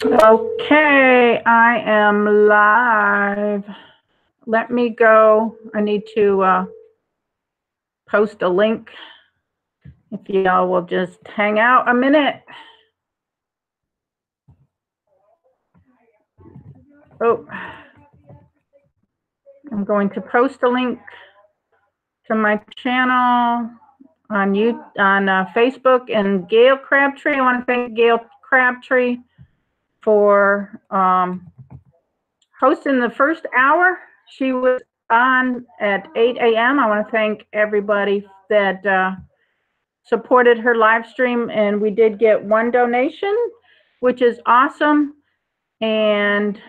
Okay, I am live. Let me go. I need to post a link. If y'all will just hang out a minute. Oh, I'm going to post a link to my channel on Facebook, and Gail Crabtree. I want to thank Gail Crabtree for hosting the first hour. She was on at 8 a.m. I want to thank everybody that supported her live stream, and we did get one donation, which is awesome. And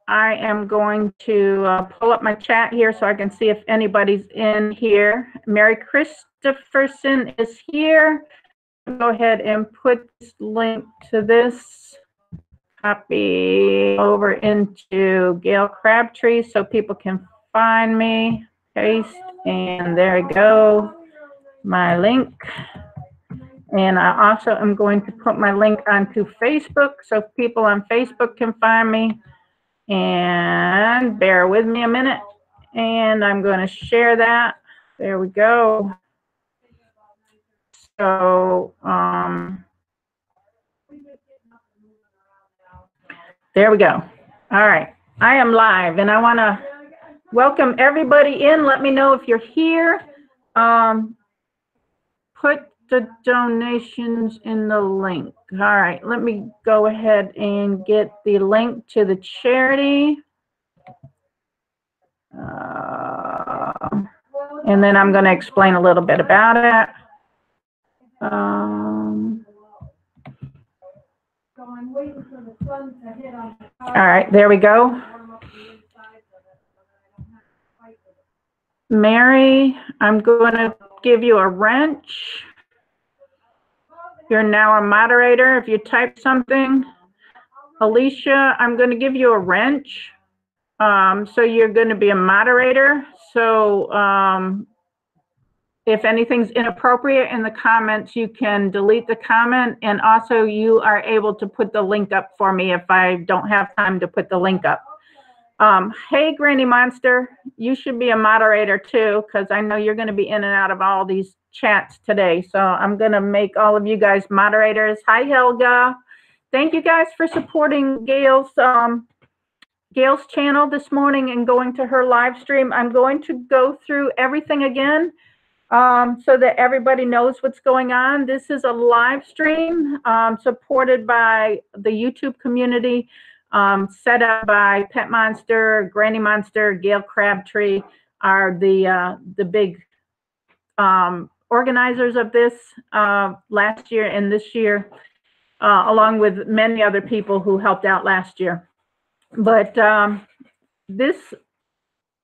I am going to pull up my chat here so I can see if anybody's in here. Mary Christopherson is here. Go ahead and put this link to this, copy over into Gail Crabtree so people can find me. Paste, and there we go, my link. And I also am going to put my link onto Facebook so people on Facebook can find me. And bear with me a minute. And I'm going to share that. There we go. So there we go. All right. I am live, and I want to welcome everybody in. Let me know if you're here. Put the donations in the link. All right, let me go ahead and get the link to the charity. And then I'm going to explain a little bit about it. All right, there we go. Mary, I'm going to give you a wrench. You're now a moderator if you type something. Alicia, I'm going to give you a wrench. So you're going to be a moderator. So if anything's inappropriate in the comments, you can delete the comment. And also you are able to put the link up for me if I don't have time to put the link up. Hey, Granny Monster, you should be a moderator too, because I know you're going to be in and out of all these chats today. So I'm going to make all of you guys moderators. Hi, Helga. Thank you guys for supporting Gail's channel this morning and going to her live stream. I'm going to go through everything again so that everybody knows what's going on. This is a live stream supported by the YouTube community, set up by Pet Monster, Granny Monster, Gail Crabtree are the big organizers of this last year and this year, along with many other people who helped out last year. But this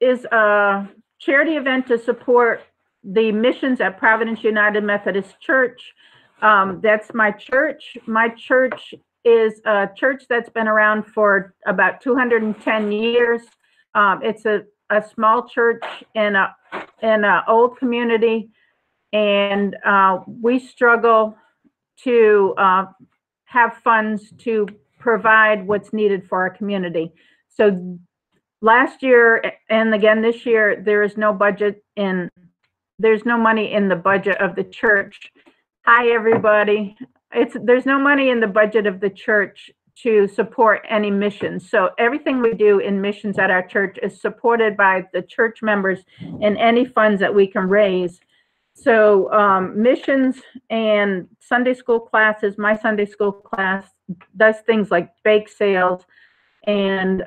is a charity event to support the missions at Providence United Methodist Church. That's my church. My church is a church that's been around for about 210 years. It's a small church in an old community, and we struggle to have funds to provide what's needed for our community. So last year and again this year, there's no money in the budget of the church. Hi, everybody. There's no money in the budget of the church to support any missions. So everything we do in missions at our church is supported by the church members and any funds that we can raise. So missions and Sunday school classes, my Sunday school class does things like bake sales and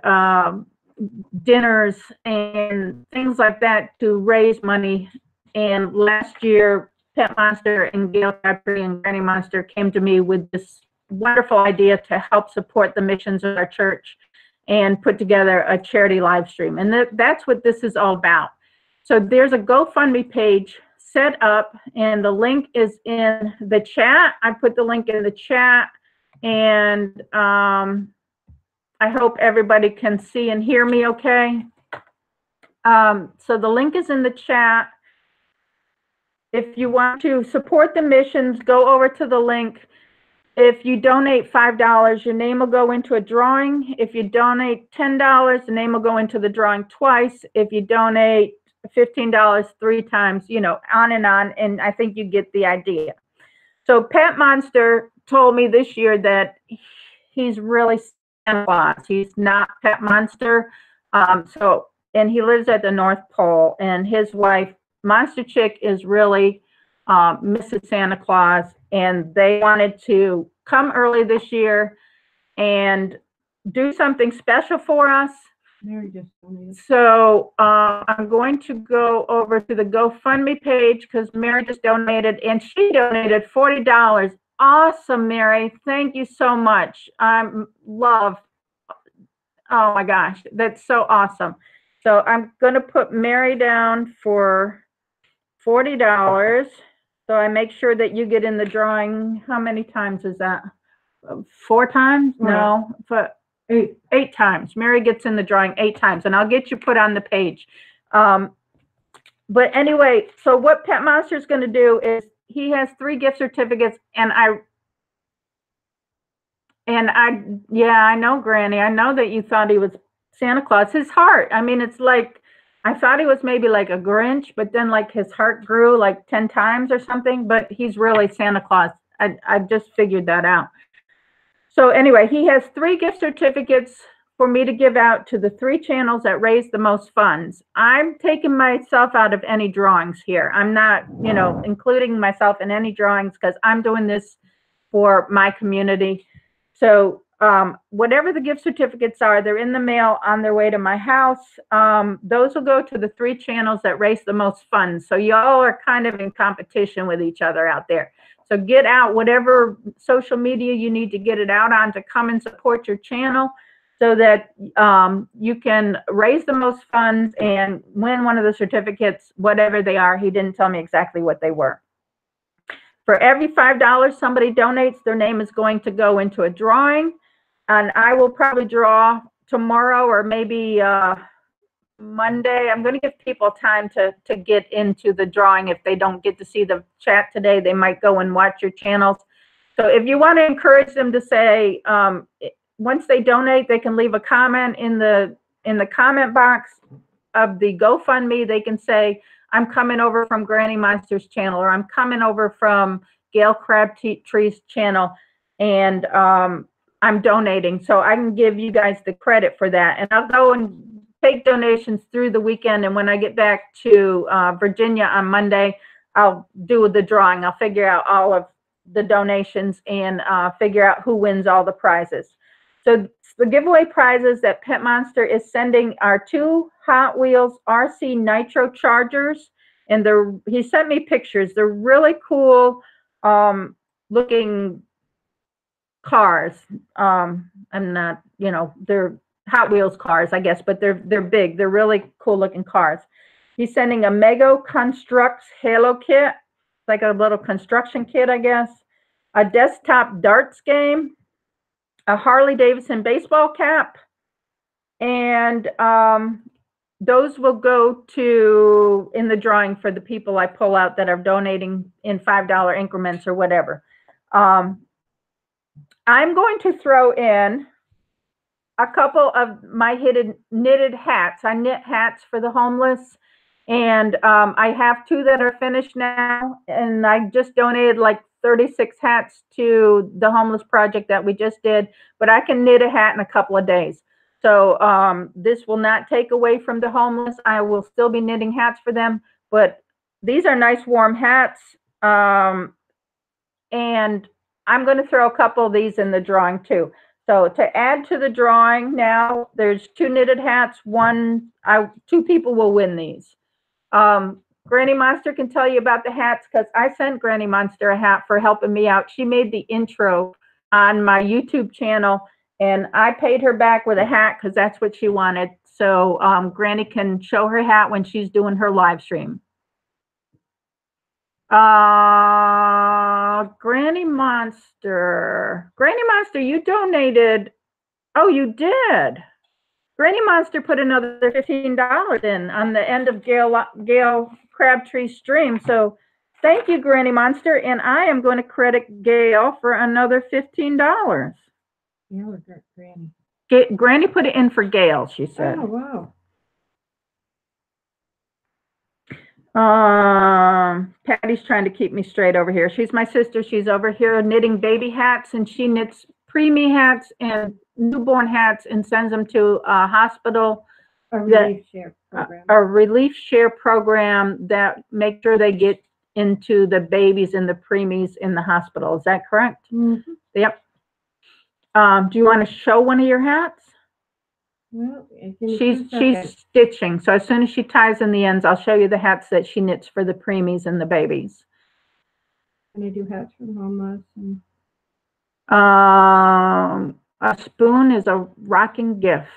dinners and things like that to raise money. And last year, Pet Monster and Gail Crabtree and Granny Monster came to me with this wonderful idea to help support the missions of our church and put together a charity live stream. And that's what this is all about. So there's a GoFundMe page set up, and the link is in the chat. I put the link in the chat, and I hope everybody can see and hear me okay. So the link is in the chat. If you want to support the missions, go over to the link. If you donate $5, your name will go into a drawing. If you donate $10, the name will go into the drawing twice. If you donate $15 3 times, you know, on. And I think you get the idea. So Pet Monster told me this year that he's really Santa Claus. He's not Pet Monster. And he lives at the North Pole, and his wife, Monster Chick, is really Mrs. Santa Claus, and they wanted to come early this year and do something special for us. Mary just donated. So I'm going to go over to the GoFundMe page because Mary just donated, and she donated $40. Awesome, Mary. Thank you so much. Love. Oh my gosh, that's so awesome. So I'm going to put Mary down for $40. So I make sure that you get in the drawing. How many times is that? 4 times? Right. No, but 8 times. Mary gets in the drawing 8 times, and I'll get you put on the page. But anyway, so what Pet Monster is going to do is he has 3 gift certificates, and yeah, I know, Granny. I know that you thought he was Santa Claus. His heart, I mean, it's like, I thought he was maybe like a Grinch, but then like his heart grew like 10 times or something, but he's really Santa Claus. I just figured that out. So anyway, he has 3 gift certificates for me to give out to the 3 channels that raise the most funds. I'm taking myself out of any drawings here. I'm not, you know, including myself in any drawings because I'm doing this for my community. So whatever the gift certificates are, they're in the mail on their way to my house. Those will go to the 3 channels that raise the most funds. So y'all are kind of in competition with each other out there. So get out whatever social media you need to get it out on to come and support your channel so that you can raise the most funds and win one of the certificates, whatever they are. He didn't tell me exactly what they were. For every $5 somebody donates, their name is going to go into a drawing. And I will probably draw tomorrow or maybe Monday. I'm going to give people time to get into the drawing. If they don't get to see the chat today, they might go and watch your channels. So if you want to encourage them to say, once they donate, they can leave a comment in the comment box of the GoFundMe. They can say, I'm coming over from Granny Monster's channel, or I'm coming over from Gail Crabtree's channel, and I'm donating. So I can give you guys the credit for that. And I'll go and take donations through the weekend. And when I get back to Virginia on Monday, I'll do the drawing. I'll figure out all of the donations and figure out who wins all the prizes. So the giveaway prizes that Pet Monster is sending are 2 Hot Wheels RC Nitro Chargers. And he sent me pictures. They're really cool looking cars. I'm not, you know, they're Hot Wheels cars, I guess, but they're big. They're really cool looking cars. He's sending a Mego Constructs Halo kit, like a little construction kit, I guess. A desktop darts game, a Harley Davidson baseball cap, and those will go to in the drawing for the people I pull out that are donating in $5 increments or whatever. I'm going to throw in a couple of my knitted hats. I knit hats for the homeless, and I have 2 that are finished now, and I just donated like 36 hats to the homeless project that we just did, but I can knit a hat in a couple of days. So this will not take away from the homeless. I will still be knitting hats for them, but these are nice warm hats. And I'm going to throw a couple of these in the drawing too. So to add to the drawing now, there's 2 knitted hats. 2 people will win these. Granny Monster can tell you about the hats because I sent Granny Monster a hat for helping me out. She made the intro on my YouTube channel, and I paid her back with a hat because that's what she wanted. So Granny can show her hat when she's doing her live stream. Granny Monster, you donated. Oh, you did. Granny Monster put another $15 in on the end of Gail Crabtree's stream. So Thank you, Granny Monster. And I am going to credit Gail for another $15. Yeah, or Granny. Granny put it in for Gail, she said. Oh, wow. Patty's trying to keep me straight over here. She's my sister. She's over here knitting baby hats, and she knits preemie hats and newborn hats and sends them to a hospital. A relief share program. A relief share program that makes sure they get into the babies and the preemies in the hospital. Is that correct? Mm-hmm. Yep. Do you want to show one of your hats? Well, She's stitching. So as soon as she ties in the ends, I'll show you the hats that she knits for the preemies and the babies. And I do hats for the homeless. And... a spoon is a rocking gift.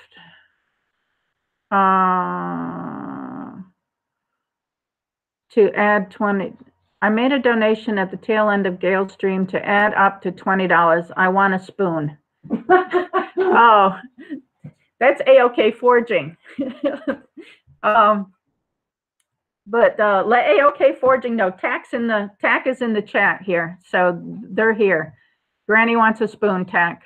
To add 20. I made a donation at the tail end of Gail's stream to add up to $20. I want a spoon. Oh, that's A-OK Forging. But let A-OK Forging know. TAC is in the chat here, so they're here. Granny wants a spoon, TAC.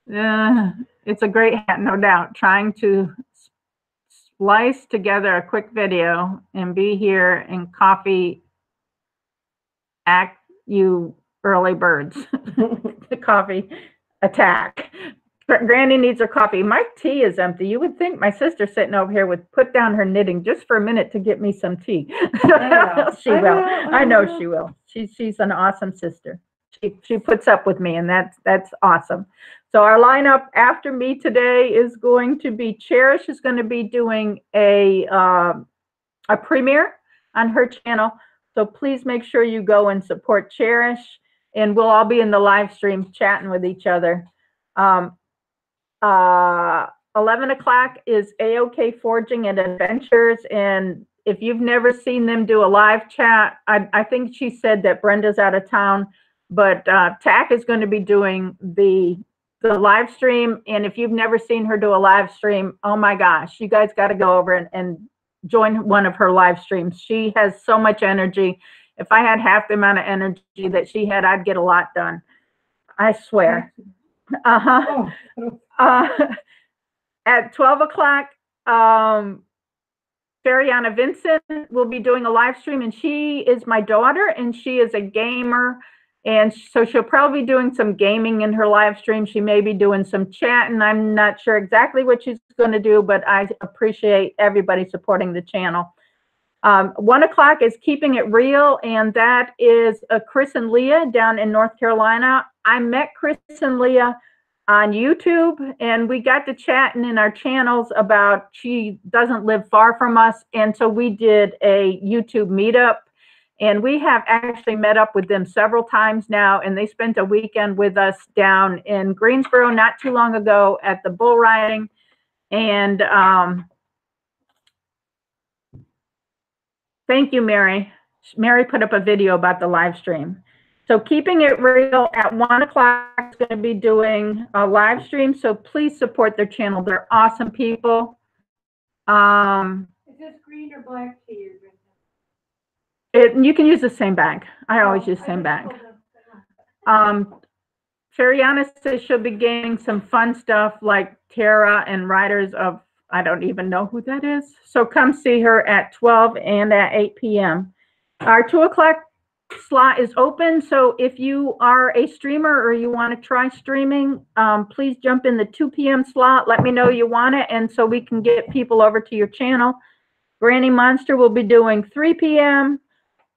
It's a great hat, no doubt. Trying to splice together a quick video and be here in coffee. Act you early birds. The coffee attack. Granny needs her coffee. My tea is empty. You would think my sister's sitting over here would put down her knitting just for a minute to get me some tea. She will. I know she will. She's an awesome sister. She puts up with me, and that's awesome. So our lineup after me today is going to be Cherish is going to be doing a premiere on her channel. So please make sure you go and support Cherish, and we'll all be in the live stream chatting with each other. 11 o'clock is A-OK Forging and Adventures, and if you've never seen them do a live chat, I think she said that Brenda's out of town, but TAC is going to be doing the live stream, and if you've never seen her do a live stream, oh my gosh, you guys got to go over and join one of her live streams. She has so much energy. If I had half the amount of energy that she had, I'd get a lot done. I swear. At 12 o'clock, Fariana Vincent will be doing a live stream, and she is my daughter, and she is a gamer, and so she'll probably be doing some gaming in her live stream. She may be doing some chat, and I'm not sure exactly what she's going to do, but I appreciate everybody supporting the channel. 1 o'clock is Keeping It Real, and that is Chris and Leah down in North Carolina. I met Chris and Leah on YouTube, and we got to chatting in our channels about she doesn't live far from us, and so we did a YouTube meetup, and we have actually met up with them several times now, and they spent a weekend with us down in Greensboro not too long ago at the bull riding, and thank you, Mary. Mary put up a video about the live stream. So Keeping It Real at 1 o'clock is going to be doing a live stream. So please support their channel. They're awesome people. Is this green or black tea? You can use the same bag. I always use the same bag. Fariana says she'll be gaining some fun stuff like Tara and Riders of, I don't even know who that is. So come see her at 12 and at 8 p.m. Our 2 o'clock slot is open, so if you are a streamer or you want to try streaming, please jump in the 2 p.m. slot. Let me know you want it, and so we can get people over to your channel. Granny Monster will be doing 3 p.m.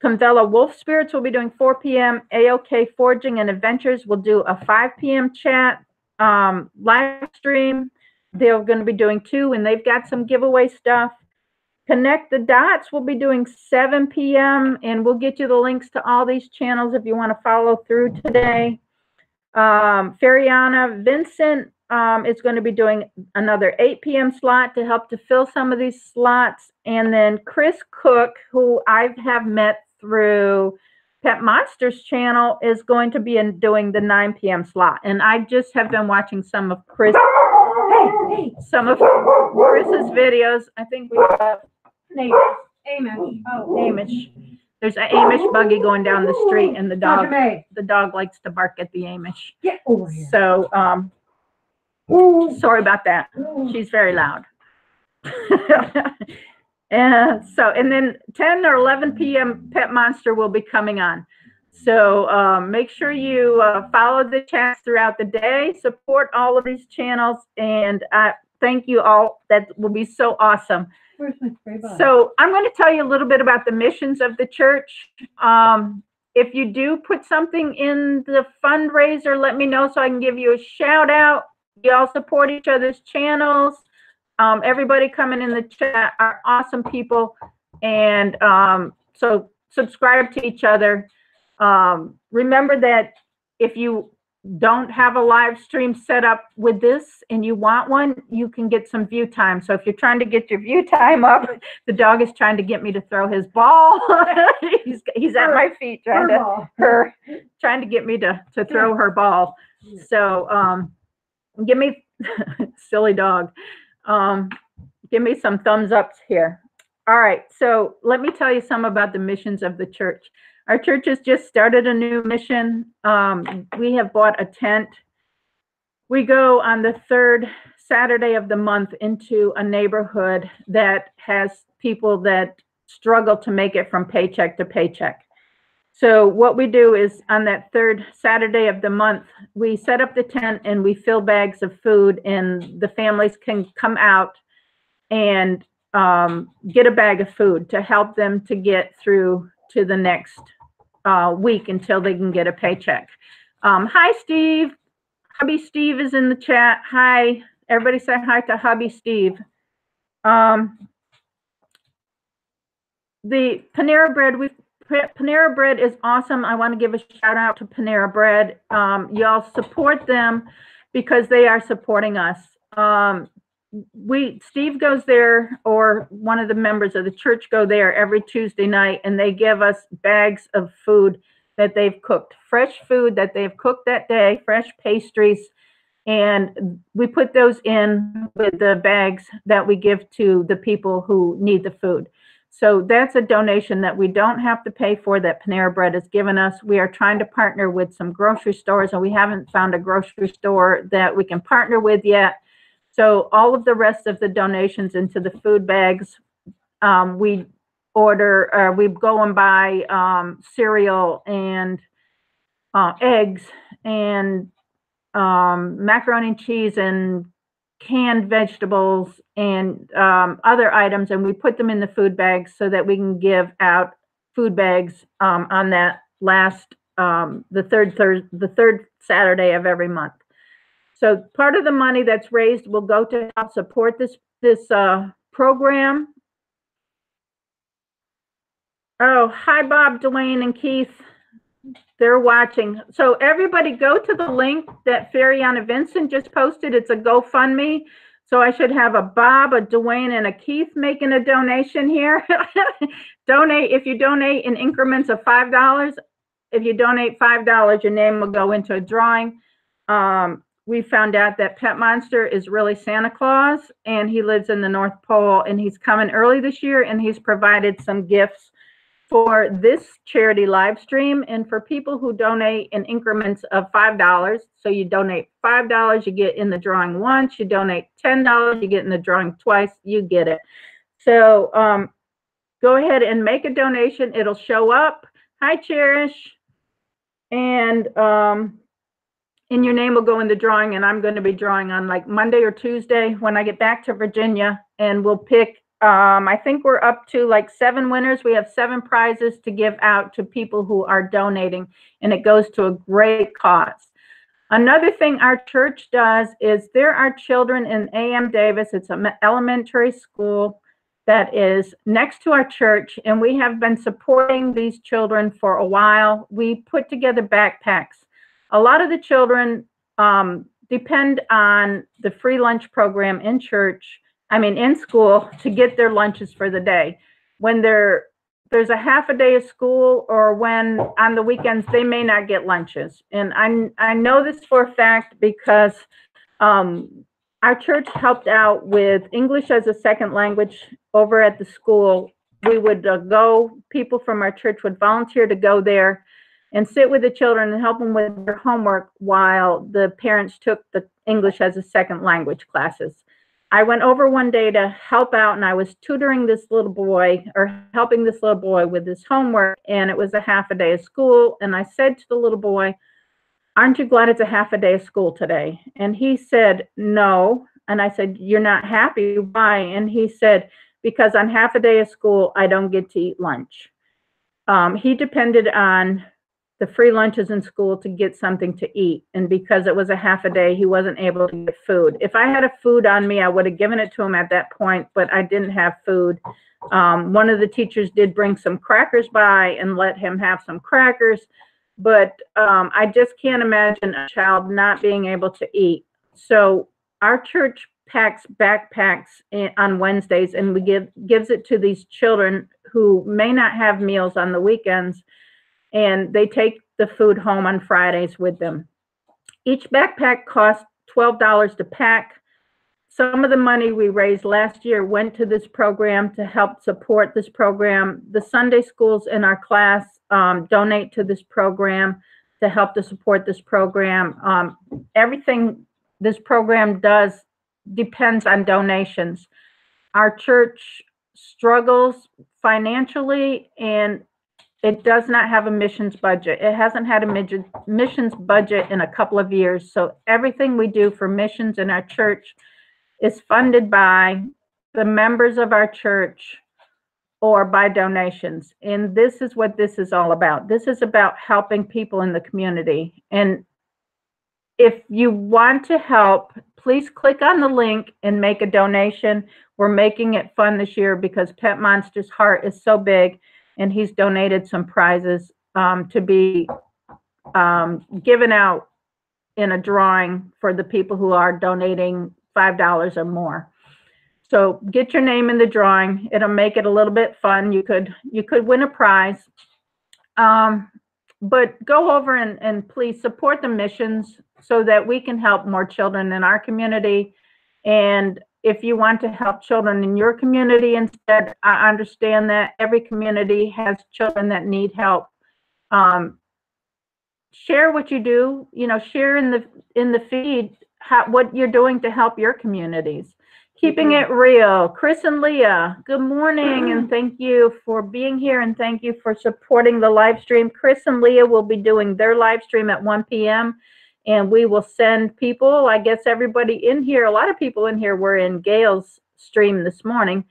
Convella Wolf Spirits will be doing 4 p.m. A-OK Forging and Adventures will do a 5 p.m. chat live stream. They're going to be doing 2, and they've got some giveaway stuff. Connect the Dots will be doing 7 p.m. and we'll get you the links to all these channels if you want to follow through today. Fariana Vincent is going to be doing another 8 p.m. slot to help to fill some of these slots. And then Chris Cook, who I have met through Pet Monsters channel, is going to be doing the 9 p.m. slot. And I just have been watching some of Chris's videos. I think we have neighbors. Amish. Oh. Amish. There's an Amish buggy going down the street, and Dr. May, the dog likes to bark at the Amish. get over here. So, sorry about that. She's very loud. And then 10 or 11 p.m. Pet Monster will be coming on. So make sure you follow the chats throughout the day, support all of these channels, and thank you all. That will be so awesome. Where's my spray bottle? So I'm going to tell you a little bit about the missions of the church. If you do put something in the fundraiser, let me know so I can give you a shout out. You all support each other's channels. Everybody coming in the chat are awesome people. And so subscribe to each other. Remember that if you don't have a live stream set up with this and you want one, you can get some view time. So if you're trying to get your view time up, the dog is trying to get me to throw his ball. he's at my feet trying to get me to throw her ball. So give me silly dog. Give me some thumbs ups here. All right, so let me tell you some about the missions of the church. Our church has just started a new mission. We have bought a tent. We go on the third Saturday of the month into a neighborhood that has people that struggle to make it from paycheck to paycheck. So what we do is on that third Saturday of the month, we set up the tent and we fill bags of food, and the families can come out and get a bag of food to help them to get through to the next week until they can get a paycheck. Hi, Steve. Hubby Steve is in the chat. Hi. Everybody say hi to Hubby Steve. The Panera Bread, Panera Bread is awesome. I want to give a shout out to Panera Bread. Y'all support them because they are supporting us. Steve goes there, or one of the members of the church go there every Tuesday night, and they give us bags of food that they've cooked, fresh food that they've cooked that day, fresh pastries, and we put those in with the bags that we give to the people who need the food. So that's a donation that we don't have to pay for, that Panera Bread has given us. We are trying to partner with some grocery stores, and we haven't found a grocery store that we can partner with yet. So all of the rest of the donations into the food bags, we go and buy cereal and eggs and macaroni and cheese and canned vegetables and other items, and we put them in the food bags so that we can give out food bags on that last the third Saturday of every month. So part of the money that's raised will go to help support this program. Oh, hi, Bob, Dwayne, and Keith. They're watching. So everybody go to the link that Fariana Vincent just posted. It's a GoFundMe. So I should have a Bob, a Dwayne, and a Keith making a donation here. Donate. If you donate in increments of $5, if you donate $5, your name will go into a drawing. We found out that Pet Monster is really Santa Claus, and he lives in the North Pole, and he's coming early this year, and he's provided some gifts for this charity live stream, and for people who donate in increments of $5. So you donate $5, you get in the drawing once. You donate $10, you get in the drawing twice. You get it. So go ahead and make a donation. It'll show up. Hi, Cherish. And your name will go in the drawing, and I'm going to be drawing on like Monday or Tuesday when I get back to Virginia, and we'll pick, I think we're up to like 7 winners. We have 7 prizes to give out to people who are donating, and it goes to a great cause. Another thing our church does is there are children in A.M. Davis. It's an elementary school that is next to our church, and we have been supporting these children for a while. We put together backpacks. A lot of the children depend on the free lunch program in in school to get their lunches for the day. When there's a half a day of school, or when on the weekends, they may not get lunches. And I know this for a fact because our church helped out with English as a second language over at the school we would go, people from our church would volunteer to go there and sit with the children and help them with their homework while the parents took the English as a second language classes. I went over one day to help out, and I was tutoring this little boy, or helping this little boy with his homework, and it was a half a day of school. And I said to the little boy, "Aren't you glad it's a half a day of school today?" And he said, "No." And I said, "You're not happy? Why?" And he said, "Because on half a day of school, I don't get to eat lunch." He depended on the free lunches in school to get something to eat. And because it was a half a day, he wasn't able to get food. If I had a food on me, I would have given it to him at that point, but I didn't have food. One of the teachers did bring some crackers by and let him have some crackers, but I just can't imagine a child not being able to eat. So our church packs backpacks on Wednesdays, and we gives it to these children who may not have meals on the weekends, and they take the food home on Fridays with them. Each backpack costs $12 to pack. Some of the money we raised last year went to this program to help support this program. The Sunday schools in our class donate to this program to help to support this program. Everything this program does depends on donations. Our church struggles financially, and it does not have a missions budget. It hasn't had a missions budget in a couple of years. So everything we do for missions in our church is funded by the members of our church or by donations. And this is what this is all about. This is about helping people in the community. And if you want to help, please click on the link and make a donation. We're making it fun this year because Pet Monster's heart is so big, and he's donated some prizes to be given out in a drawing for the people who are donating $5 or more. So get your name in the drawing. It'll make it a little bit fun. You could win a prize. But go over and please support the missions so that we can help more children in our community. And if you want to help children in your community instead, I understand that every community has children that need help. Share what you do, share in the feed what you're doing to help your communities. Keeping it real. Chris and Leah, good morning, and thank you for being here, and thank you for supporting the live stream. Chris and Leah will be doing their live stream at 1 p.m. and we will send people, I guess everybody in here, a lot of people in here were in Gail's stream this morning.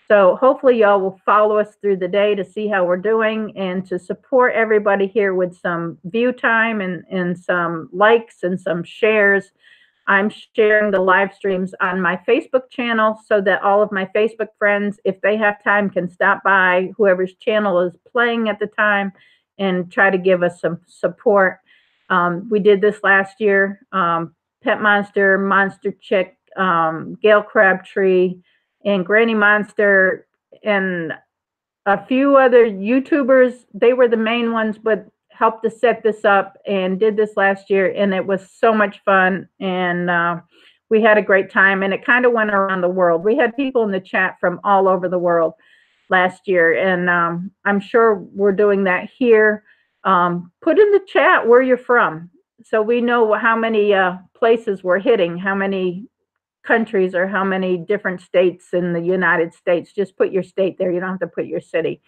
So hopefully y'all will follow us through the day to see how we're doing and to support everybody here with some view time and some likes and some shares. I'm sharing the live streams on my Facebook channel so that all of my Facebook friends, if they have time, can stop by whoever's channel is playing at the time and try to give us some support. We did this last year. Pet Monster, Monster Chick, Gail Crabtree, and Granny Monster, and a few other YouTubers. They were the main ones, but helped to set this up and did this last year, and it was so much fun, and we had a great time, and it kind of went around the world. We had people in the chat from all over the world last year, and I'm sure we're doing that here. Put in the chat where you're from so we know how many places we're hitting, how many countries or how many different states in the United States. Just put your state there. You don't have to put your city.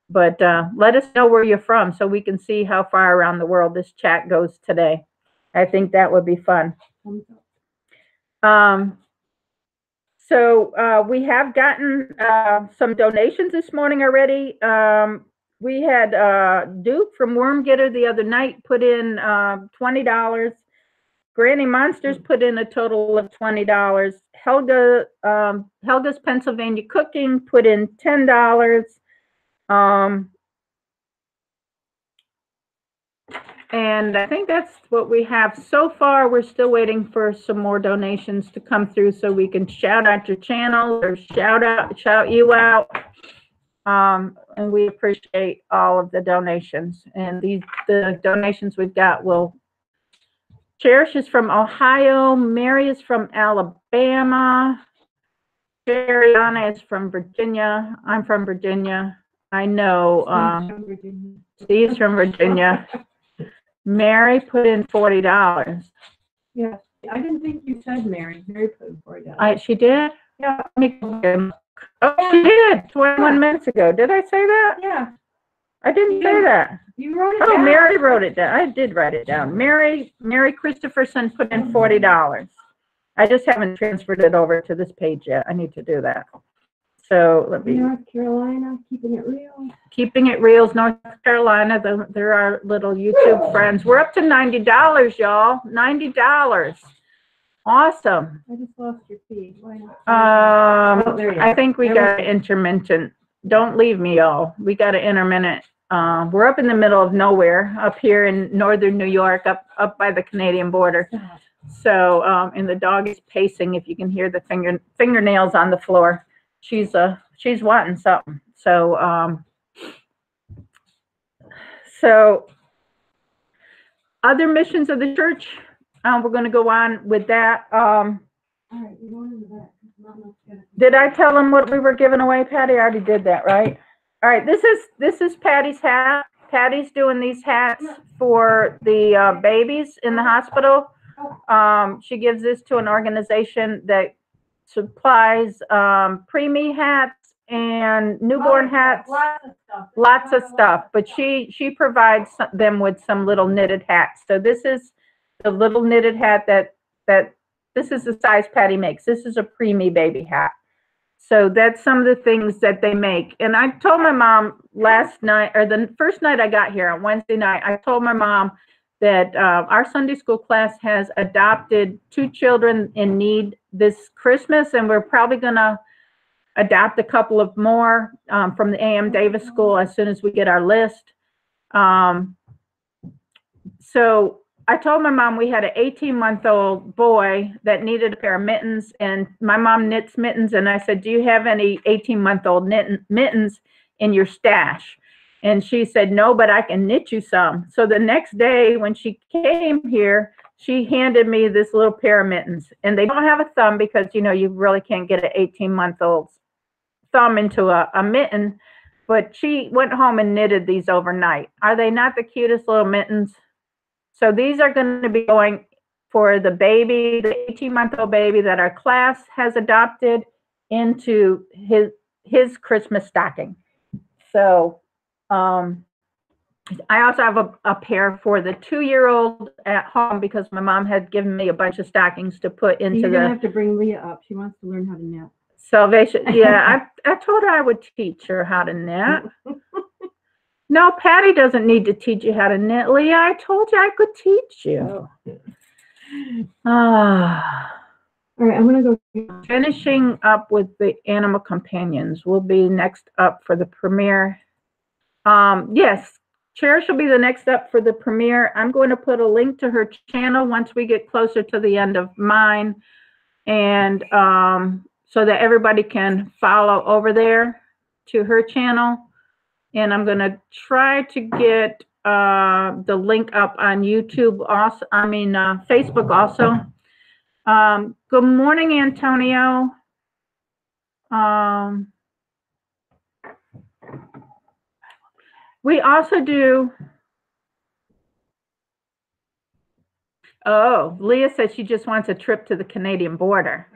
But let us know where you're from so we can see how far around the world this chat goes today. I think that would be fun. So we have gotten some donations this morning already. We had Duke from Worm Getter the other night put in $20. Granny Monsters put in a total of $20. Helga's Pennsylvania Cooking put in $10. And I think that's what we have so far. We're still waiting for some more donations to come through so we can shout out your channel or shout you out. And we appreciate all of the donations. And the donations we've got will. Cherish is from Ohio. Mary is from Alabama. Ariana is from Virginia. I'm from Virginia. I know Steve's from Virginia. Mary put in $40. Yeah, I didn't think you said Mary. Mary put in $40. She did? Yeah. Let me go again. Oh, she did 21 minutes ago. Did I say that? Yeah, I didn't say that. you wrote it Oh, down. Mary wrote it down. I did write it down. Mary Christopherson put in $40. I just haven't transferred it over to this page yet. I need to do that. So let me, North Carolina, keeping it real. Keeping It Real, North Carolina. They're our little YouTube friends. We're up to $90, y'all. $90. Awesome. I just lost your feed. Why not? Oh, there you I are. think we got intermittent. Don't leave me, y'all. We got an intermittent. We're up in the middle of nowhere, up here in northern New York, up by the Canadian border. So, and the dog is pacing. If you can hear the fingernails on the floor, she's wanting something. So, other missions of the church. We're going to go on with that. All right, you're going in the back. Did I tell them what we were giving away, Patty? I already did that, right? All right, this is Patty's hat. Patty's doing these hats for the babies in the hospital. She gives this to an organization that supplies preemie hats and newborn hats. Lots of stuff. But she provides them with some little knitted hats. So this is the little knitted hat that this is the size Patty makes. This is a preemie baby hat. So that's some of the things that they make. And I told my mom last night, or the first night I got here on Wednesday night, I told my mom that our Sunday school class has adopted 2 children in need this Christmas, and we're probably going to adopt a couple of more from the A.M. Davis School as soon as we get our list. So I told my mom we had an 18-month-old boy that needed a pair of mittens, and my mom knits mittens, and I said, do you have any 18-month-old mittens in your stash? And she said, no, but I can knit you some. So the next day when she came here, she handed me this little pair of mittens, and they don't have a thumb because, you know, you really can't get an 18-month-old's thumb into a mitten, but she went home and knitted these overnight. Are they not the cutest little mittens? So these are going to be going for the baby, the 18-month-old baby that our class has adopted into his Christmas stocking. So I also have a pair for the 2-year-old at home because my mom had given me a bunch of stockings to put into You're gonna have to bring Leah up. She wants to learn how to knit. Salvation. Yeah, I told her I would teach her how to knit. No, Patty doesn't need to teach you how to knit, Leah. I told you I could teach you. All right, I'm gonna go. Finishing up with the animal companions will be next up for the premiere. Yes, Cherish will be the next up for the premiere. I'm going to put a link to her channel once we get closer to the end of mine, and so that everybody can follow over there to her channel. And I'm going to try to get the link up on YouTube also, Facebook also. Good morning, Antonio. We also do, Leah said she just wants a trip to the Canadian border.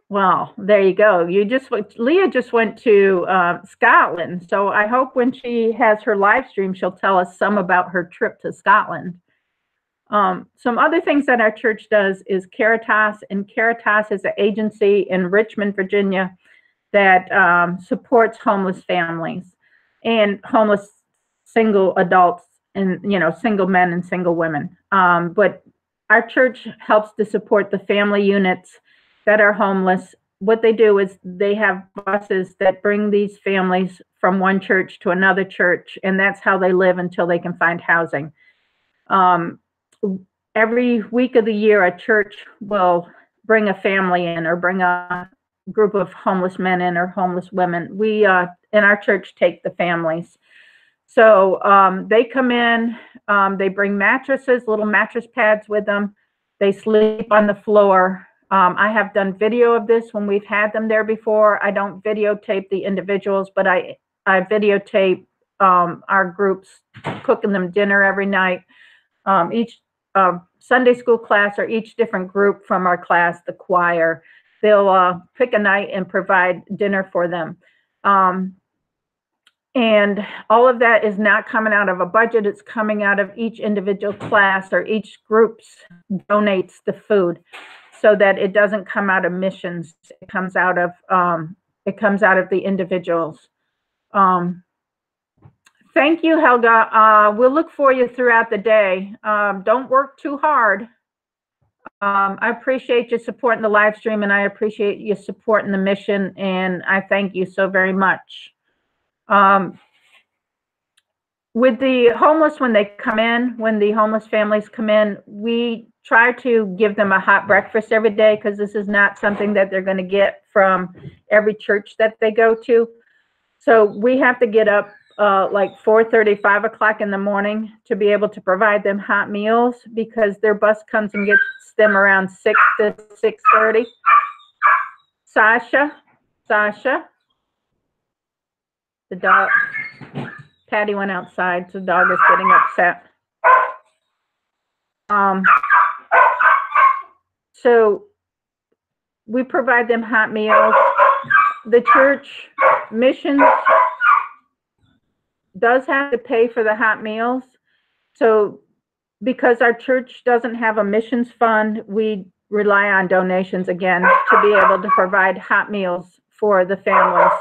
Well, there you go. Leah just went to Scotland. So I hope when she has her live stream, she'll tell us some about her trip to Scotland. Some other things that our church does is Caritas, and Caritas is an agency in Richmond, Virginia that supports homeless families and homeless single adults and, you know, single men and single women. But our church helps to support the family units that are homeless. What they do is they have buses that bring these families from one church to another church, and that's how they live until they can find housing. Every week of the year, a church will bring a family in or bring a group of homeless men in or homeless women. We, in our church, take the families. So they come in, they bring mattresses, little mattress pads with them. They sleep on the floor. I have done video of this when we've had them there before. I don't videotape the individuals, but I videotape our groups cooking them dinner every night. Each Sunday school class or each different group from our class, the choir, they'll pick a night and provide dinner for them. And all of that is not coming out of a budget. It's coming out of each individual class, or each group donates the food, so that it doesn't come out of missions. It comes out of the individuals. Thank you, Helga. We'll look for you throughout the day. Don't work too hard. I appreciate you supporting the live stream, and I appreciate you supporting the mission, and I thank you so very much. With the homeless, when they come in, when the homeless families come in, we try to give them a hot breakfast every day, because this is not something that they're going to get from every church that they go to. So we have to get up like 4:30, 5 o'clock in the morning to be able to provide them hot meals, because their bus comes and gets them around 6 to 6:30. Sasha, the dog, Patty went outside, so the dog is getting upset. So we provide them hot meals. The church missions does have to pay for the hot meals. So because our church doesn't have a missions fund, we rely on donations again to be able to provide hot meals for the families.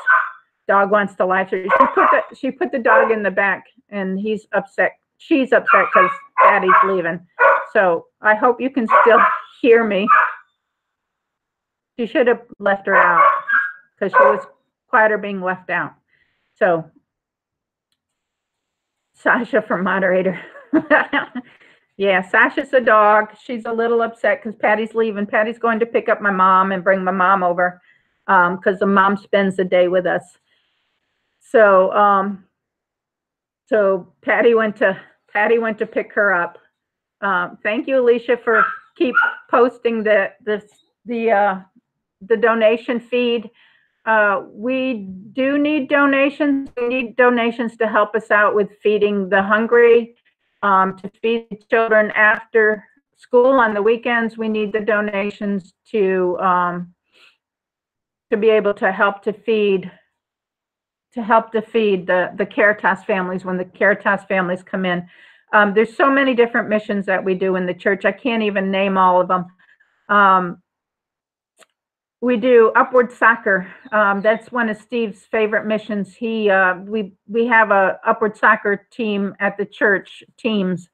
Dog wants to live stream. She put the dog in the back, and he's upset. She's upset because Daddy's leaving. So I hope you can still hear me. She should have left her out, because she was quieter being left out. So Sasha for moderator. Yeah, Sasha's a dog. She's a little upset because Patty's leaving. Patty's going to pick up my mom and bring my mom over, because the mom spends the day with us. So so Patty went to pick her up. Thank you, Alicia, for keep posting the donation feed. We do need donations. We need donations to help us out with feeding the hungry, to feed the children after school on the weekends. We need the donations to be able to help to feed the Caritas families when the Caritas families come in. There's so many different missions that we do in the church. I can't even name all of them. We do Upward Soccer. That's one of Steve's favorite missions. We have a Upward Soccer team at the church, teams,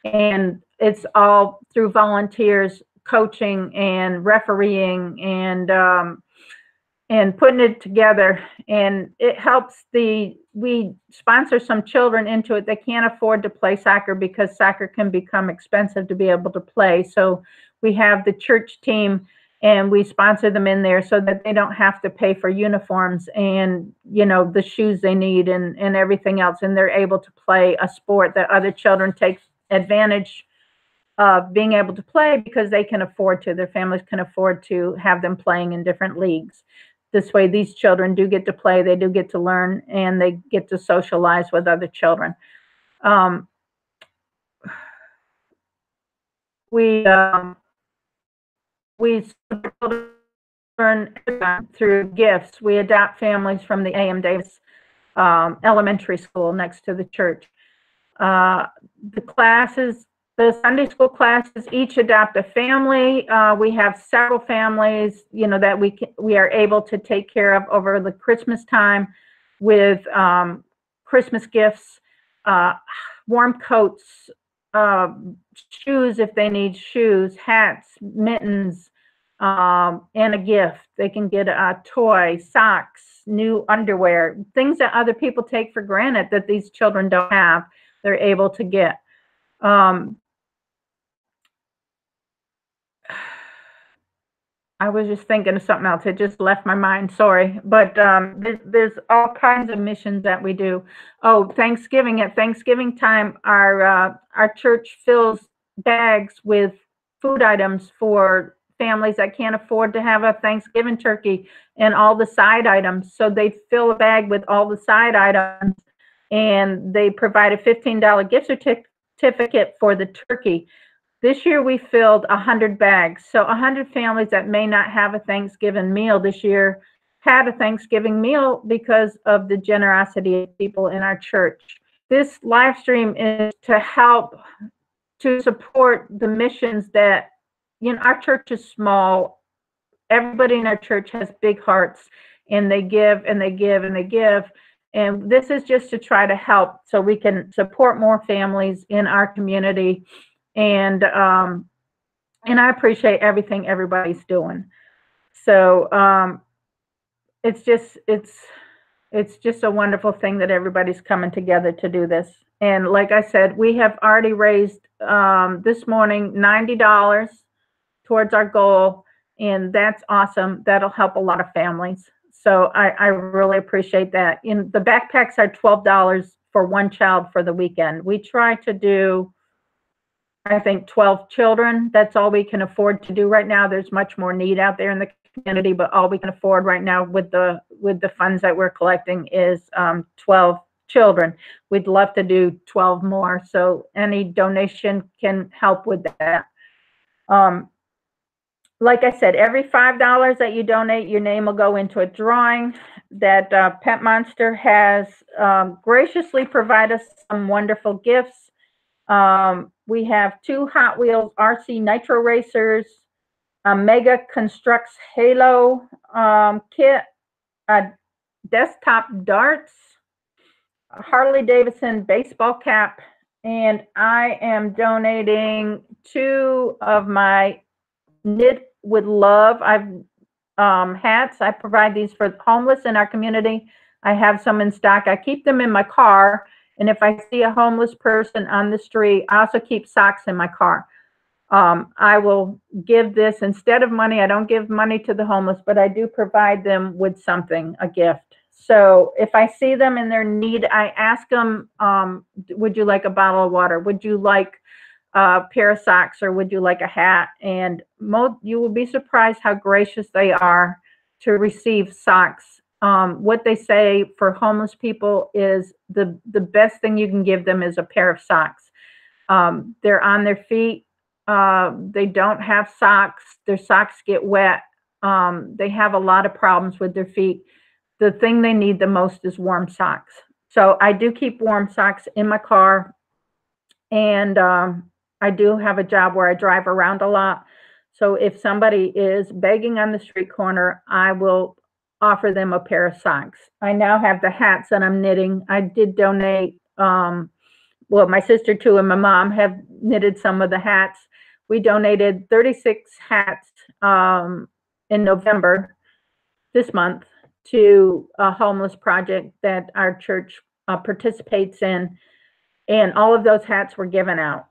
and it's all through volunteers, coaching and refereeing and putting it together. And it helps we sponsor some children into it. They can't afford to play soccer because soccer can become expensive to be able to play. So we have the church team, and we sponsor them in there so that they don't have to pay for uniforms and, the shoes they need and everything else. And they're able to play a sport that other children take advantage of being able to play, because they can afford to, their families can afford to have them playing in different leagues. This way, these children do get to play, they do get to learn, and they get to socialize with other children. We support children through gifts. We adopt families from the A.M. Davis elementary school next to the church. The classes, the Sunday school classes, each adopt a family. We have several families, that we are able to take care of over the Christmas time with Christmas gifts, warm coats, shoes if they need shoes, hats, mittens, and a gift. They can get a toy, socks, new underwear, things that other people take for granted that these children don't have, they're able to get. I was just thinking of something else. It just left my mind. Sorry. But there's all kinds of missions that we do. Oh, Thanksgiving. At Thanksgiving time, our church fills bags with food items for families that can't afford to have a Thanksgiving turkey and all the side items. So they fill a bag with all the side items, and they provide a $15 gift certificate for the turkey. This year we filled 100 bags. So 100 families that may not have a Thanksgiving meal this year had a Thanksgiving meal because of the generosity of people in our church. This live stream is to help to support the missions that, our church is small. Everybody in our church has big hearts, and they give and they give and they give. And this is just to try to help so we can support more families in our community. And I appreciate everything everybody's doing. So it's just a wonderful thing that everybody's coming together to do this. And like I said, we have already raised this morning $90 towards our goal, and that's awesome. That'll help a lot of families. So I really appreciate that. And the backpacks are $12 for one child for the weekend. We try to do, I think, 12 children. That's all we can afford to do right now. There's much more need out there in the community, but all we can afford right now with the funds that we're collecting is 12 children. We'd love to do 12 more, so any donation can help with that. Like I said, every $5 that you donate, your name will go into a drawing that Pet Monster has graciously provided us some wonderful gifts. We have 2 Hot Wheels RC Nitro Racers, a Mega Constructs Halo kit, desktop darts, a Harley Davidson baseball cap, and I am donating 2 of my Knit with Love hats. I provide these for the homeless in our community. I have some in stock. I keep them in my car, and if I see a homeless person on the street, I also keep socks in my car. I will give this instead of money. I don't give money to the homeless, but I do provide them with something, a gift. So if I see them in their need, I ask them, would you like a bottle of water? Would you like a pair of socks, or would you like a hat? And you will be surprised how gracious they are to receive socks. What they say for homeless people is the best thing you can give them is a pair of socks. They're on their feet. They don't have socks. Their socks get wet. They have a lot of problems with their feet. The thing they need the most is warm socks. So I do keep warm socks in my car. And I do have a job where I drive around a lot. So if somebody is begging on the street corner, I will offer them a pair of socks. I now have the hats that I'm knitting. I did donate, well, my sister too and my mom have knitted some of the hats. We donated 36 hats in November, this month, to a homeless project that our church participates in. And all of those hats were given out.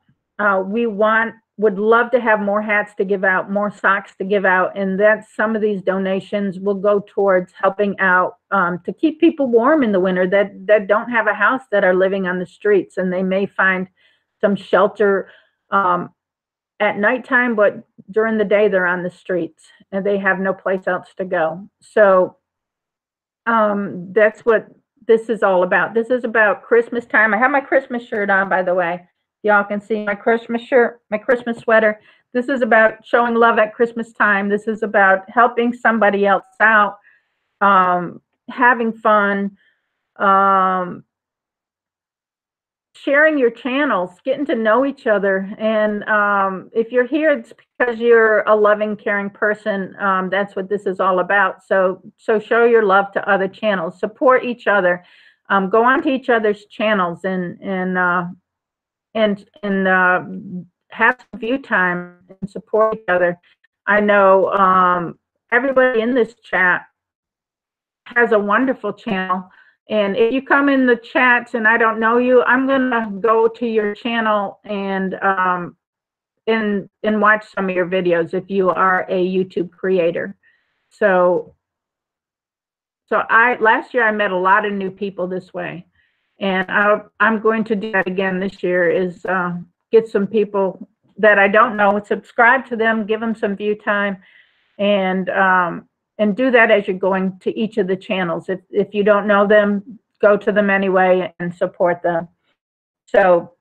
We would love to have more hats to give out, more socks to give out, and that some of these donations will go towards helping out to keep people warm in the winter that don't have a house, that are living on the streets, and they may find some shelter at nighttime, but during the day they're on the streets and they have no place else to go. So that's what this is all about. This is about Christmas time. I have my Christmas shirt on, by the way. Y'all can see my Christmas shirt, my Christmas sweater. This is about showing love at Christmas time. This is about helping somebody else out, having fun, sharing your channels, getting to know each other. And if you're here, it's because you're a loving, caring person. That's what this is all about. So show your love to other channels, support each other, go onto each other's channels and have some view time and support each other. I know everybody in this chat has a wonderful channel. And if you come in the chats and I don't know you, I'm gonna go to your channel and watch some of your videos if you are a YouTube creator. So last year I met a lot of new people this way, and I'm going to do that again this year, is get some people that I don't know, subscribe to them, give them some view time, and do that as you're going to each of the channels. If you don't know them, go to them anyway and support them. So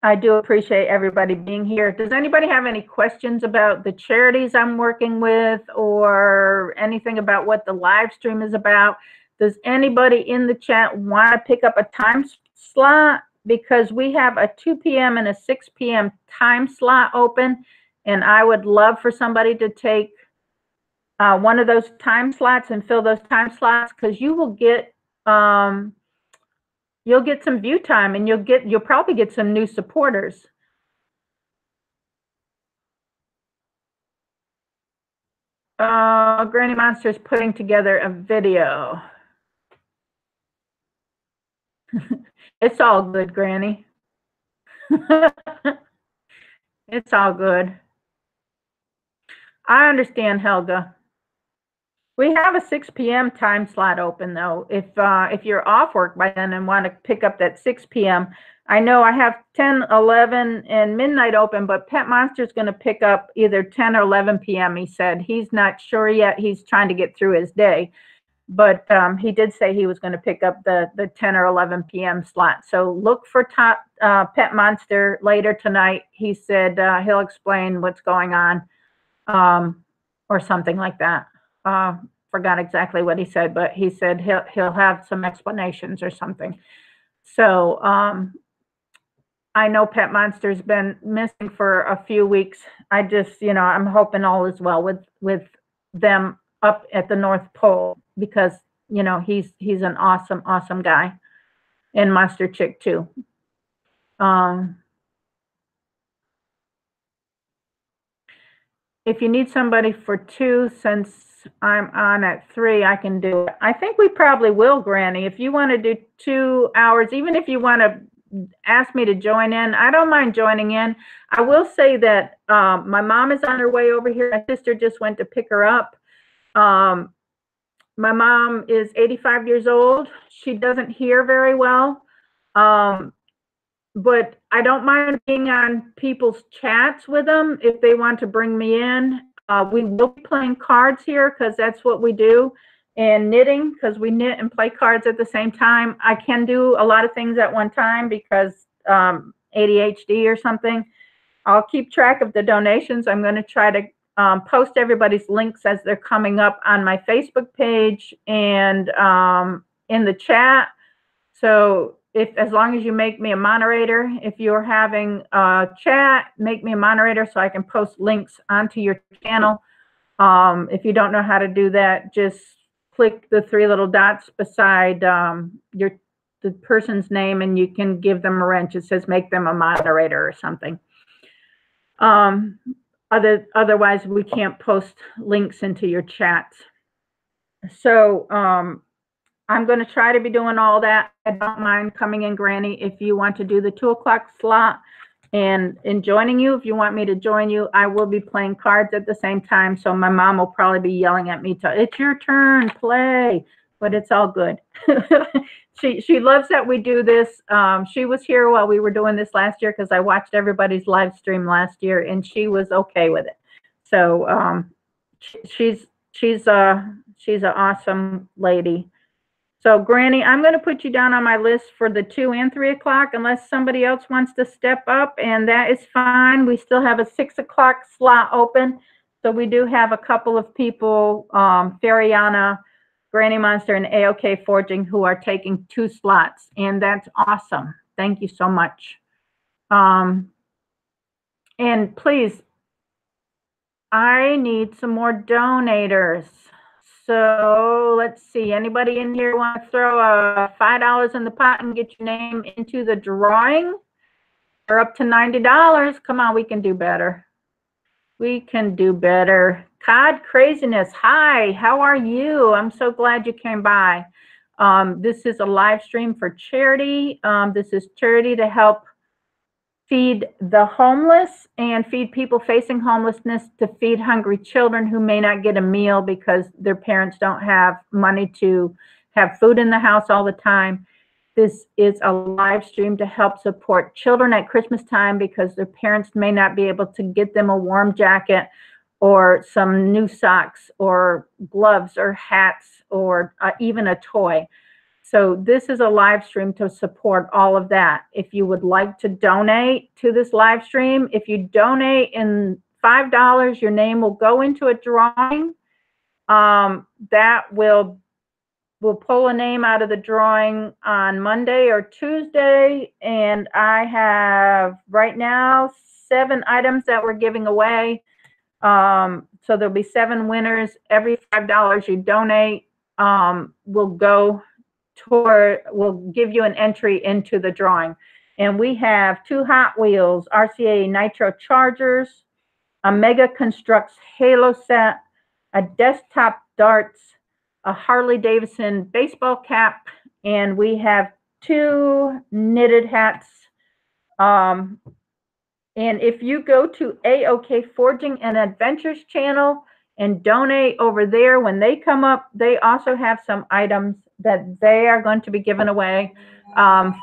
I do appreciate everybody being here. Does anybody have any questions about the charities I'm working with, or anything about what the live stream is about? Does anybody in the chat want to pick up a time slot? Because we have a 2 p.m. and a 6 p.m. time slot open, and I would love for somebody to take one of those time slots and fill those time slots, because you will get you'll get some view time, and you'll probably get some new supporters. Granny Monster's putting together a video. It's all good, Granny. It's all good. I understand, Helga. We have a 6 p.m. time slot open, though. If you're off work by then and want to pick up that 6 p.m., I know I have 10, 11, and midnight open, but Pet Monster's going to pick up either 10 or 11 p.m., he said. He's not sure yet. He's trying to get through his day. But he did say he was going to pick up the 10 or 11 p.m. slot. So look for Pet Monster later tonight. He said he'll explain what's going on, or something like that. Forgot exactly what he said, but he said he'll have some explanations or something. So I know Pet Monster's been missing for a few weeks. I just, I'm hoping all is well with them up at the North Pole, because he's an awesome guy, and Monster Chick too. If you need somebody for 2, since I'm on at 3, I can do it. I think we probably will, Granny. If you want to do 2 hours, even if you want to ask me to join in, I don't mind joining in. I will say that my mom is on her way over here. My sister just went to pick her up. My mom is 85 years old. She doesn't hear very well, but I don't mind being on people's chats with them if they want to bring me in. We will be playing cards here, because that's what we do, and knitting, because we knit and play cards at the same time. I can do a lot of things at one time because ADHD or something. I'll keep track of the donations. I'm going to try to post everybody's links as they're coming up on my Facebook page and in the chat. So as long as you make me a moderator, if you're having a chat, make me a moderator so I can post links onto your channel. If you don't know how to do that, just click the 3 little dots beside the person's name, and you can give them a wrench. It says make them a moderator or something. Otherwise, we can't post links into your chats. So I'm going to try to be doing all that. I don't mind coming in, Granny, if you want to do the 2 o'clock slot and joining you. If you want me to join you, I will be playing cards at the same time. So my mom will probably be yelling at me it's your turn, play, but it's all good. She loves that we do this. She was here while we were doing this last year, because I watched everybody's live stream last year, and she was okay with it. So she's an awesome lady. So Granny, I'm going to put you down on my list for the 2 and 3 o'clock, unless somebody else wants to step up, and that is fine. We still have a 6 o'clock slot open. So we do have a couple of people, Fariana, Granny Monster, and AOK Forging, who are taking 2 slots, and that's awesome. Thank you so much. And please, I need some more donators. So let's see, anybody in here want to throw $5 in the pot and get your name into the drawing? We're up to $90. Come on, we can do better. We can do better. Cod Craziness, hi, how are you? I'm so glad you came by. This is a live stream for charity. This is charity to help feed the homeless and feed people facing homelessness, to feed hungry children who may not get a meal because their parents don't have money to have food in the house all the time. This is a live stream to help support children at Christmas time because their parents may not be able to get them a warm jacket or some new socks or gloves or hats or even a toy. So this is a live stream to support all of that. If you would like to donate to this live stream, if you donate in $5, your name will go into a drawing. That will pull a name out of the drawing on Monday or Tuesday. And I have right now 7 items that we're giving away. So there'll be 7 winners. Every $5 you donate will give you an entry into the drawing. And we have 2 Hot Wheels RCA Nitro Chargers, a Mega Constructs Halo set, a desktop darts, a Harley Davidson baseball cap, and we have 2 knitted hats. And if you go to AOK Forging and Adventures channel and donate over there, when they come up, they also have some items that they are going to be giving away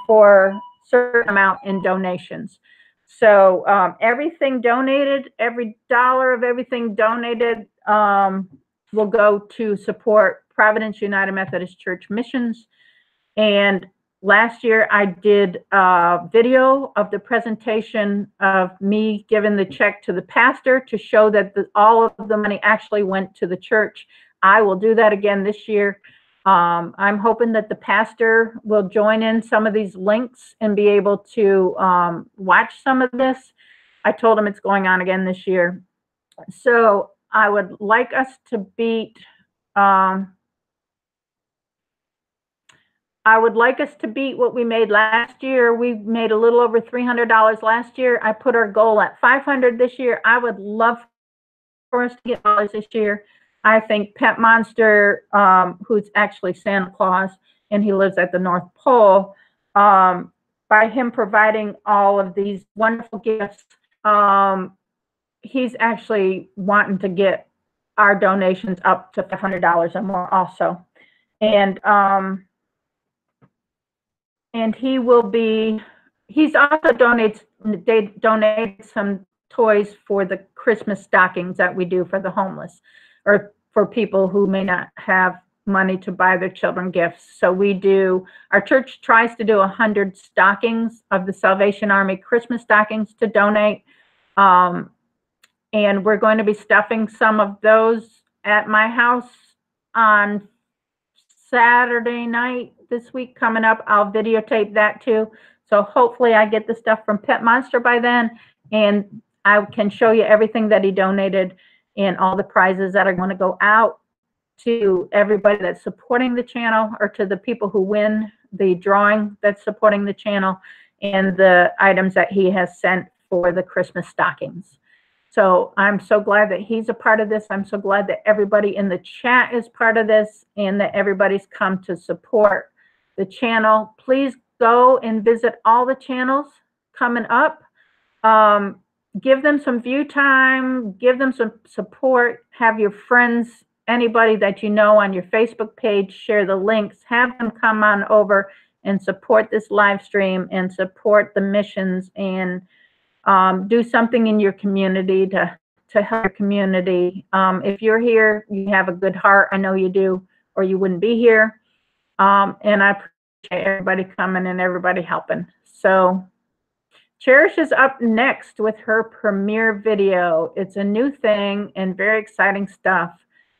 for a certain amount in donations. So everything donated, every dollar of everything donated will go to support Providence United Methodist Church missions. And last year I did a video of the presentation of me giving the check to the pastor to show that all of the money actually went to the church. I will do that again this year. I'm hoping that the pastor will join in some of these links and be able to watch some of this. I told him it's going on again this year. So I would like us to beat what we made last year. We made a little over $300 last year. I put our goal at $500 this year. I would love for us to get dollars this year. I think Pet Monster, who's actually Santa Claus, and he lives at the North Pole, by him providing all of these wonderful gifts, he's actually wanting to get our donations up to $500 or more also. And he's also donated some toys for the Christmas stockings that we do for the homeless or for people who may not have money to buy their children gifts. So our church tries to do 100 stockings of the Salvation Army Christmas stockings to donate. And we're going to be stuffing some of those at my house on Saturday night this week coming up. I'll videotape that too. So hopefully I get the stuff from Pet Monster by then, and I can show you everything that he donated and all the prizes that are going to go out to everybody that's supporting the channel, or to the people who win the drawing that's supporting the channel, and the items that he has sent for the Christmas stockings. So I'm so glad that he's a part of this. I'm so glad that everybody in the chat is part of this and that everybody's come to support the channel. Please go and visit all the channels coming up. Give them some view time, give them some support, have your friends, anybody that you know on your Facebook page, share the links, have them come on over and support this live stream and support the missions, and do something in your community to help your community. If you're here, you have a good heart. I know you do, or you wouldn't be here. And I appreciate everybody coming and everybody helping. So Cherish is up next with her premiere video. It's a new thing and very exciting stuff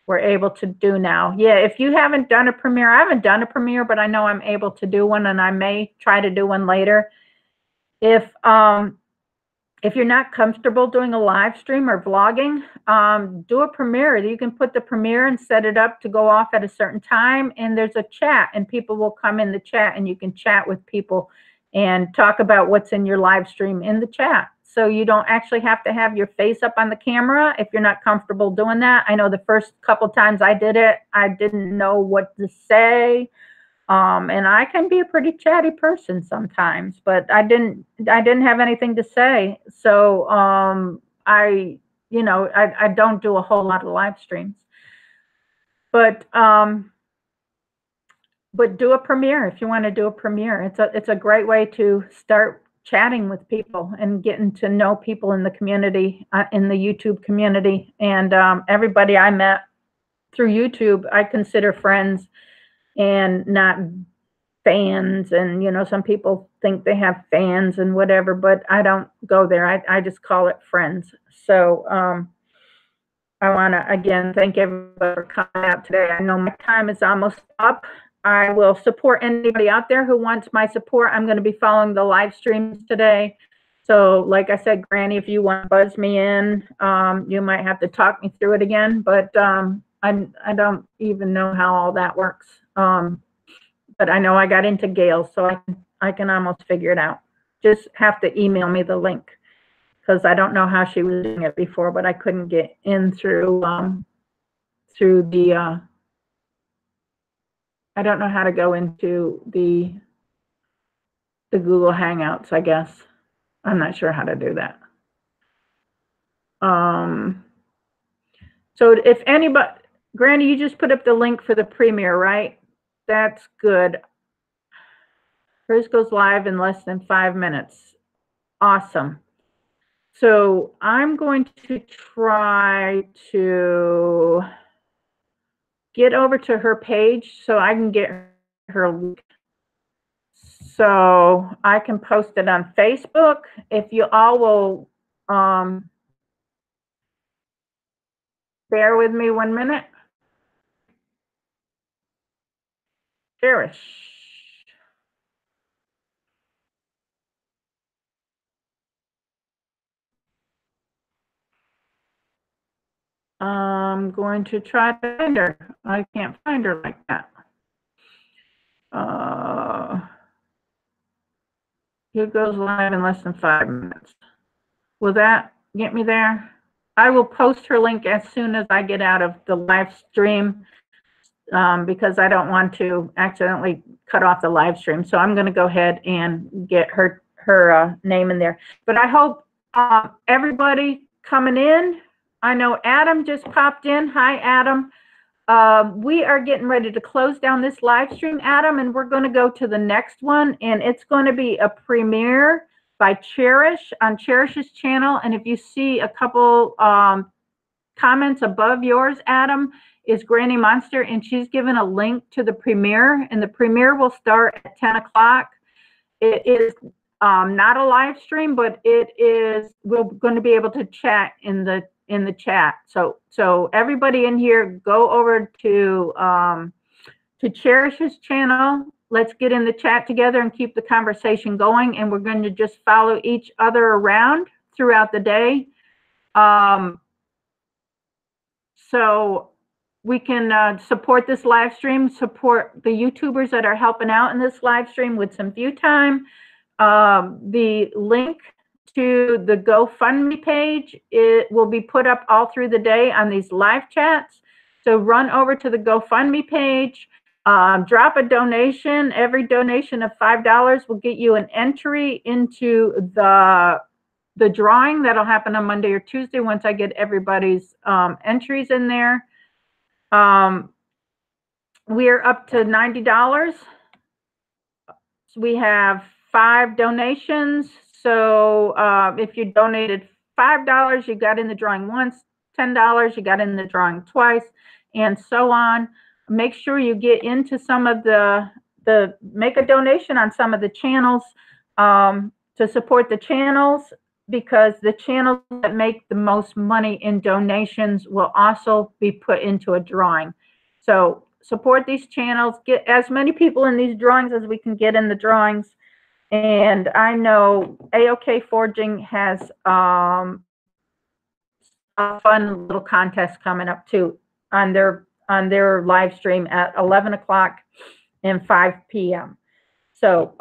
we're able to do now. Yeah, if you haven't done a premiere, I haven't done a premiere, but I know I'm able to do one, and I may try to do one later. If you're not comfortable doing a live stream or vlogging, do a premiere. You can put the premiere and set it up to go off at a certain time, and there's a chat, and people will come in the chat, and you can chat with people and talk about what's in your live stream in the chat. So you don't actually have to have your face up on the camera if you're not comfortable doing that. I know the first couple times I did it, I didn't know what to say. And I can be a pretty chatty person sometimes, but I didn't have anything to say. So I don't do a whole lot of live streams. But but do a premiere if you want to do a premiere. It's a great way to start chatting with people and getting to know people in the community, in the YouTube community. And everybody I met through YouTube, I consider friends and not fans. And, you know, some people think they have fans and whatever, but I don't go there. I just call it friends. So I want to, again, thank everybody for coming out today. I know my time is almost up. I will support anybody out there who wants my support. I'm going to be following the live streams today. So like I said, Granny, if you want to buzz me in, you might have to talk me through it again, but I don't even know how all that works. But I know I got into Gail, so I can almost figure it out. Just have to email me the link, because I don't know how she was doing it before, but I couldn't get in through the I don't know how to go into the Google Hangouts, I guess. I'm not sure how to do that. So if anybody, Granny, you just put up the link for the premiere, right? That's good. Hers goes live in less than 5 minutes. Awesome. So I'm going to try to get over to her page so I can get her link. So I can post it on Facebook. If you all will bear with me 1 minute. Cherish. I'm going to try to find her. I can't find her like that. It goes live in less than 5 minutes. Will that get me there? I will post her link as soon as I get out of the live stream, because I don't want to accidentally cut off the live stream. So I'm going to go ahead and get her name in there. But I hope everybody coming in. I know Adam just popped in. Hi, Adam. We are getting ready to close down this live stream, Adam, and we're going to go to the next one, and it's going to be a premiere by Cherish on Cherish's channel. And if you see a couple comments above yours, Adam, is Granny Monster, and she's given a link to the premiere, and the premiere will start at 10 o'clock. It is not a live stream, but it is, we're going to be able to chat in the chat. So everybody in here, go over to Cherish's channel. Let's get in the chat together and keep the conversation going. And we're going to just follow each other around throughout the day. So we can support this live stream, support the YouTubers that are helping out in this live stream with some view time. The link to the GoFundMe page, it will be put up all through the day on these live chats. So run over to the GoFundMe page, drop a donation. Every donation of $5 will get you an entry into the drawing that'll happen on Monday or Tuesday once I get everybody's entries in there. We are up to $90. So we have 5 donations. So if you donated $5, you got in the drawing once, $10, you got in the drawing twice, and so on. Make sure you get into some of make a donation on some of the channels to support the channels, because the channels that make the most money in donations will also be put into a drawing. So support these channels, get as many people in these drawings as we can get in the drawings. And I know AOK Forging has a fun little contest coming up too on their live stream at 11 o'clock and 5 p.m. So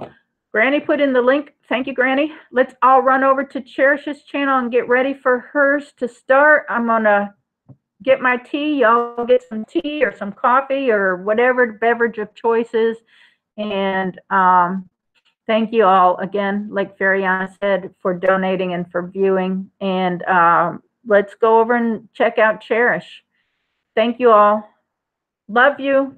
Granny put in the link. Thank you, Granny. Let's all run over to Cherish's channel and get ready for hers to start. I'm going to get my tea. Y'all get some tea or some coffee or whatever beverage of choice is. And thank you all again, like Fariana said, for donating and for viewing. And let's go over and check out Cherish. Thank you all. Love you.